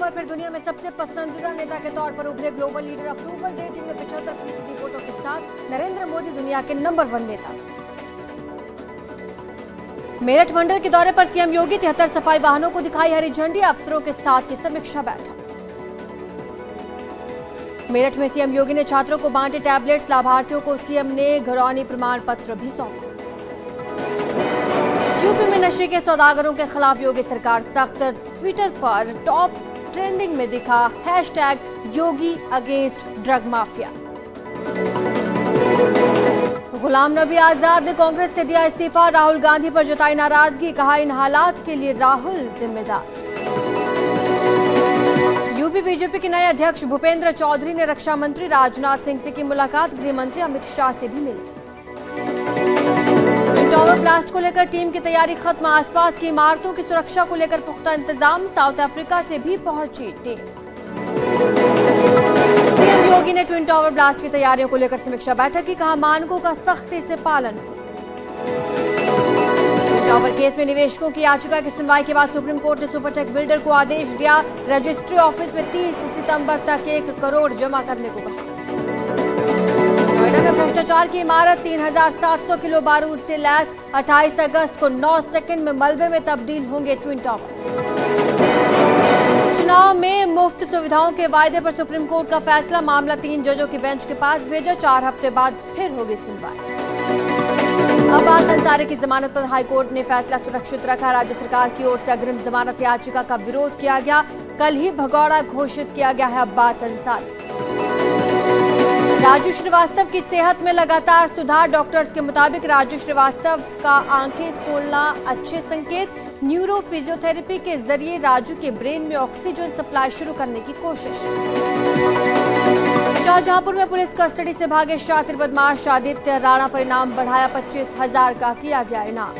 बार फिर दुनिया में सबसे पसंदीदा नेता के तौर पर उभरे ग्लोबल लीडर। अप्रूवल रेटिंग में 75% वोटों के साथ नरेंद्र मोदी दुनिया के नंबर 1 नेता। मेरठ मंडल के दौरे पर सीएम योगी 73 सफाई वाहनों को दिखाई हरी झंडी, अफसरों के साथ की समीक्षा बैठक। मेरठ में सीएम योगी ने छात्रों को बांटे टैबलेट्स, लाभार्थियों को सीएम ने घरौनी प्रमाण पत्र भी सौंपे। यूपी में नशे के सौदागरों के खिलाफ योगी सरकार सख्त, ट्विटर पर टॉप ट्रेंडिंग में दिखा हैशटैग योगी against drug mafia. Ghulam Nabi Azad ने कांग्रेस से दिया इस्तीफा, राहुल गांधी पर जताई नाराजगी, कहा इन हालात के लिए राहुल जिम्मेदार। यूपी बीजेपी के नए अध्यक्ष भूपेंद्र चौधरी ने रक्षा मंत्री राजनाथ सिंह से की मुलाकात, गृह मंत्री अमित शाह से भी मिले। ट्विन टावर ब्लास्ट को लेकर टीम की तैयारी खत्म, आसपास की इमारतों की सुरक्षा को लेकर पुख्ता इंतजाम, साउथ अफ्रीका से भी पहुंची टीम। सीएम योगी ने ट्विन टावर ब्लास्ट की तैयारियों को लेकर समीक्षा बैठक की, कहा मानकों का सख्ती से पालन हो। ट्विन टावर केस में निवेशकों की याचिका की सुनवाई के बाद सुप्रीम कोर्ट ने सुपरटेक बिल्डर को आदेश दिया, रजिस्ट्री ऑफिस में 30 सितंबर तक 1 करोड़ जमा करने को कहा। नोएडा में भ्रष्टाचार की इमारत, 3700 किलो बारूद से लैस, 28 अगस्त को 9 सेकंड में मलबे में तब्दील होंगे ट्विन टावर। चुनाव में मुफ्त सुविधाओं के वायदे पर सुप्रीम कोर्ट का फैसला, मामला 3 जजों की बेंच के पास भेजा, 4 हफ्ते बाद फिर होगी सुनवाई। अब्बास अंसारी की जमानत पर हाईकोर्ट ने फैसला सुरक्षित रखा, राज्य सरकार की ओर से अग्रिम जमानत याचिका का विरोध किया गया, कल ही भगौड़ा घोषित किया गया है अब्बास अंसारी। राजू श्रीवास्तव की सेहत में लगातार सुधार, डॉक्टर्स के मुताबिक राजू श्रीवास्तव का आंखें खोलना अच्छे संकेत, न्यूरो फिजियोथेरेपी के जरिए राजू के ब्रेन में ऑक्सीजन सप्लाई शुरू करने की कोशिश। शाहजहांपुर में पुलिस कस्टडी से भागे शातिर बदमाश आदित्य राणा पर इनाम बढ़ाया, 25,000 का किया गया इनाम।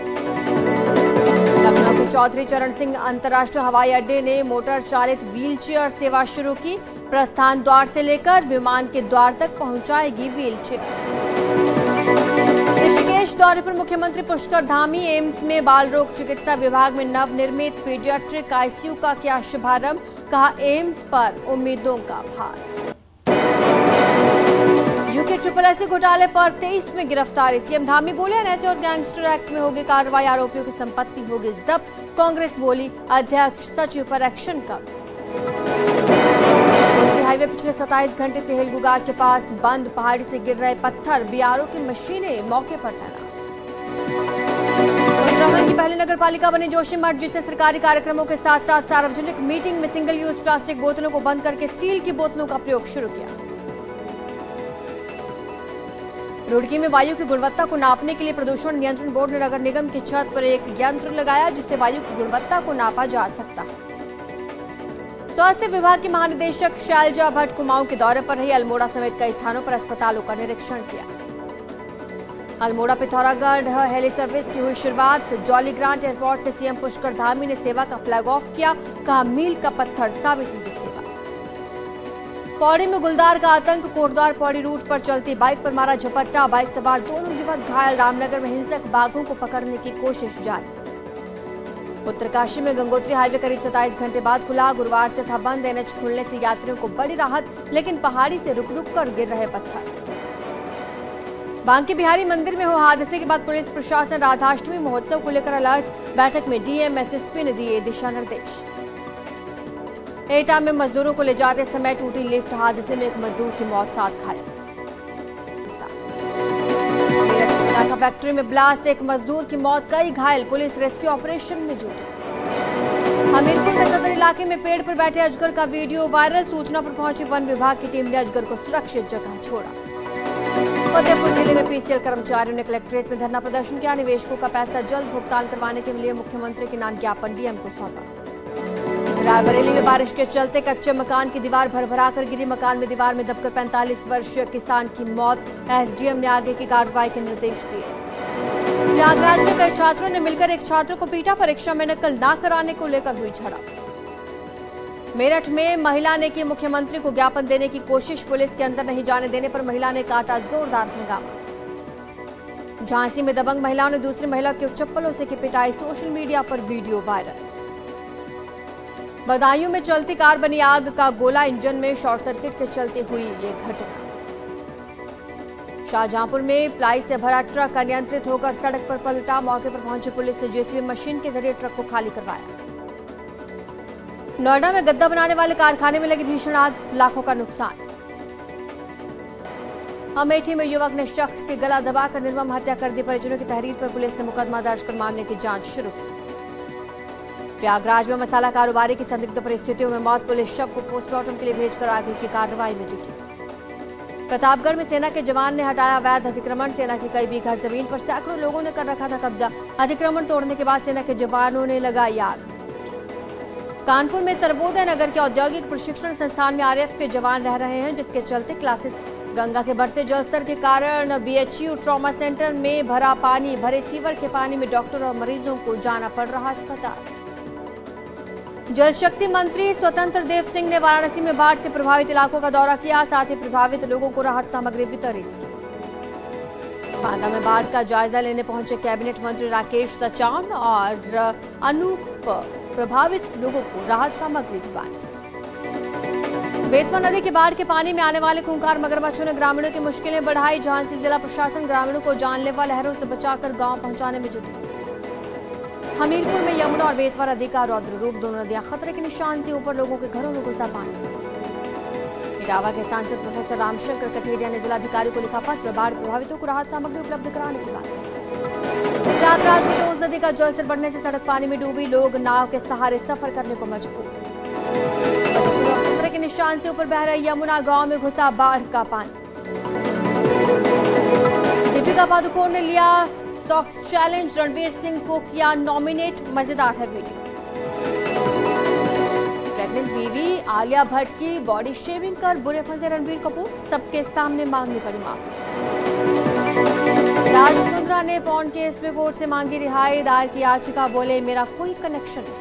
लखनऊ के चौधरी चरण सिंह अंतर्राष्ट्रीय हवाई अड्डे ने मोटर चालित व्हीलचेयर सेवा शुरू की, प्रस्थान द्वार से लेकर विमान के द्वार तक पहुंचाएगी व्हीलचेयर। ऋषिकेश दौरे पर मुख्यमंत्री पुष्कर धामी, एम्स में बाल रोग चिकित्सा विभाग में नवनिर्मित पीडियाट्रिक आईसीयू का किया शुभारंभ, कहा एम्स पर उम्मीदों का भार। यूके SSS घोटाले पर 23 में गिरफ्तारी, सीएम धामी बोले एनएसए और गैंगस्टर एक्ट में होगी कार्रवाई, आरोपियों की संपत्ति होगी जब्त, कांग्रेस बोली अध्यक्ष सचिव पर एक्शन कब। हाईवे पिछले 27 घंटे से हेलगुगार के पास बंद, पहाड़ी से गिर रहे पत्थर, बीआरओ की मशीनें मौके पर तैनात। उत्तराखंड की पहली नगरपालिका बनी जोशीमठ, जिसने सरकारी कार्यक्रमों के साथ साथ सार्वजनिक मीटिंग में सिंगल यूज प्लास्टिक बोतलों को बंद करके स्टील की बोतलों का प्रयोग शुरू किया। रुड़की में वायु की गुणवत्ता को नापने के लिए प्रदूषण नियंत्रण बोर्ड ने नगर निगम की छत पर एक यंत्र लगाया, जिससे वायु की गुणवत्ता को नापा जा सकता है। स्वास्थ्य विभाग की महानिदेशक शैलजा भट्ट कुमाऊं के दौरे पर रही, अल्मोड़ा समेत कई स्थानों पर अस्पतालों का निरीक्षण किया। अल्मोड़ा पिथौरागढ़ हेली सर्विस की हुई शुरुआत, जॉली ग्रांट एयरपोर्ट से सीएम पुष्कर धामी ने सेवा का फ्लैग ऑफ किया, कहा मील का पत्थर साबित होगी सेवा। पौड़ी में गुलदार का आतंक, कोटद्वार पौड़ी रूट पर चलती बाइक पर मारा झपट्टा, बाइक सवार दोनों युवक घायल, रामनगर में हिंसक बाघों को पकड़ने की कोशिश जारी। उत्तरकाशी में गंगोत्री हाईवे करीब 27 घंटे बाद खुला, गुरुवार से था बंद, एनएच खुलने से यात्रियों को बड़ी राहत, लेकिन पहाड़ी से रुक रुक कर गिर रहे पत्थर। बांके बिहारी मंदिर में हुए हादसे के बाद पुलिस प्रशासन राधाष्टमी महोत्सव को लेकर अलर्ट, बैठक में डीएम एसएसपी ने दिए दिशा निर्देश। एटा में मजदूरों को ले जाते समय टूटी लिफ्ट, हादसे में एक मजदूर की मौत, 7 घायल। पटाखा फैक्ट्री में ब्लास्ट, एक मजदूर की मौत, कई घायल, पुलिस रेस्क्यू ऑपरेशन में जुटी। हमीरपुर में सदर इलाके में पेड़ पर बैठे अजगर का वीडियो वायरल, सूचना पर पहुंची वन विभाग की टीम ने अजगर को सुरक्षित जगह छोड़ा। फतेहपुर जिले में पीसीएल कर्मचारियों ने कलेक्ट्रेट में धरना प्रदर्शन किया, निवेशकों का पैसा जल्द भुगतान करवाने के लिए मुख्यमंत्री के नाम ज्ञापन डीएम को सौंपा। रायबरेली में बारिश के चलते कच्चे मकान की दीवार भरभरा कर गिरी, मकान में दीवार में दबकर 45 वर्षीय किसान की मौत, एसडीएम ने आगे की कार्रवाई के निर्देश दिए। प्रयागराज में कई छात्रों ने मिलकर एक छात्र को पीटा, परीक्षा में नकल न कराने को लेकर हुई झड़प। मेरठ में महिला ने की मुख्यमंत्री को ज्ञापन देने की कोशिश, पुलिस के अंदर नहीं जाने देने पर महिला ने काटा जोरदार हंगामा। झांसी में दबंग महिलाओं ने दूसरी महिला की चप्पलों से की पिटाई, सोशल मीडिया पर वीडियो वायरल। बदायूं में चलती कार बनी आग का गोला, इंजन में शॉर्ट सर्किट के चलते हुई ये घटना। शाहजहांपुर में प्लाई से भरा ट्रक अनियंत्रित होकर सड़क पर पलटा, मौके पर पहुंची पुलिस ने जेसीबी मशीन के जरिए ट्रक को खाली करवाया। नोएडा में गद्दा बनाने वाले कारखाने में लगी भीषण आग, लाखों का नुकसान। अमेठी में युवक ने शख्स की गला दबाकर निर्मम हत्या कर दी, परिजनों की तहरीर पर पुलिस ने मुकदमा दर्ज कर मामले की जांच शुरू की। प्रयागराज में मसाला कारोबारी की संदिग्ध परिस्थितियों में मौत, पुलिस शव को पोस्टमार्टम के लिए भेजकर आगे की कार्रवाई में जुटी। प्रतापगढ़ में सेना के जवान ने हटाया अवैध अतिक्रमण, सेना की कई बीघा जमीन पर सैकड़ों लोगों ने कर रखा था कब्जा, अतिक्रमण तोड़ने के बाद सेना के जवानों ने लगाई आग। कानपुर में सर्वोदय नगर के औद्योगिक प्रशिक्षण संस्थान में आरएएफ के जवान रह रहे हैं, जिसके चलते क्लासेस। गंगा के बढ़ते जलस्तर के कारण बीएचयू ट्रॉमा सेंटर में भरे सीवर के पानी में डॉक्टर और मरीजों को जाना पड़ रहा अस्पताल। जल शक्ति मंत्री स्वतंत्र देव सिंह ने वाराणसी में बाढ़ से प्रभावित इलाकों का दौरा किया, साथ ही प्रभावित लोगों को राहत सामग्री वितरित की। बांदा में बाढ़ का जायजा लेने पहुंचे कैबिनेट मंत्री राकेश सचान और अनूप प्रभावित लोगों को राहत सामग्री भी बांटी। बेतवा नदी के बाढ़ के पानी में आने वाले खूंखार मगरमच्छों ने ग्रामीणों की मुश्किलें बढ़ाई, झांसी जिला प्रशासन ग्रामीणों को जानलेवा लहरों से बचाकर गांव पहुंचाने में जुटी। हमीरपुर में यमुना और बेतवा नदी का रौद्र रूप, दोनों नदियां खतरे के निशान से ऊपर, लोगों के घरों में घुसा पानी। इटावा के सांसद प्रोफेसर रामशंकर कठेरिया ने जिलाधिकारी को लिखा पत्र, बाढ़ प्रभावितों को राहत सामग्री उपलब्ध कराने की बात कही। प्रयागराज में रोज नदी का जलस्तर बढ़ने से सड़क पानी में डूबी, लोग नाव के सहारे सफर करने को मजबूर। खतरे के निशान से ऊपर बह रही यमुना, गांव में घुसा बाढ़ का पानी। दीपिका पादुकोण ने लिया सॉक्स चैलेंज, रणवीर सिंह को किया नॉमिनेट, मजेदार है वीडियो। प्रेग्नेंट बीवी आलिया भट्ट की बॉडी शेविंग कर बुरे फंसे रणबीर कपूर, सबके सामने मांगनी पड़ी माफी। राज कुंद्रा ने पॉर्न केस में कोर्ट से मांगी रिहाई, दायर की याचिका, बोले मेरा कोई कनेक्शन नहीं।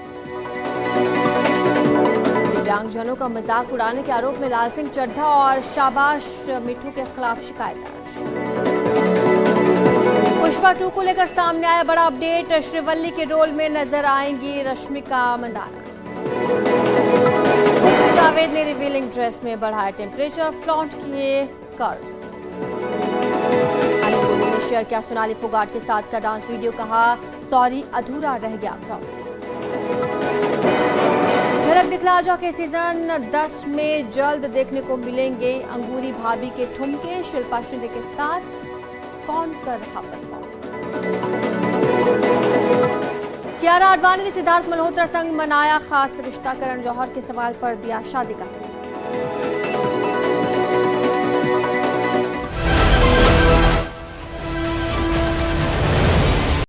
दिव्यांगजनों का मजाक उड़ाने के आरोप में लाल सिंह चड्ढा और शाबाश मिठू के खिलाफ शिकायत दर्ज। पुष्पा 2 को लेकर सामने आया बड़ा अपडेट, श्रीवल्ली के रोल में नजर आएंगी रश्मिका मंदाना। जावेद ने रिवीलिंग ड्रेस में बढ़ाया टेम्परेचर, फ्लॉन्ट किए कर्व्स। अली ने शेयर किया सोनाली फोगाट के साथ का डांस वीडियो, कहा सॉरी अधूरा रह गया प्रॉमिस। झलक दिखला जा के सीजन 10 में जल्द देखने को मिलेंगे अंगूरी भाभी के ठुमके, शिल्पा शिंदे के साथ कौन कर रहा परफॉर्म। कियारा आडवाणी ने सिद्धार्थ मल्होत्रा संग मनाया खास रिश्ता, करण जौहर के सवाल पर दिया शादी का हिंट।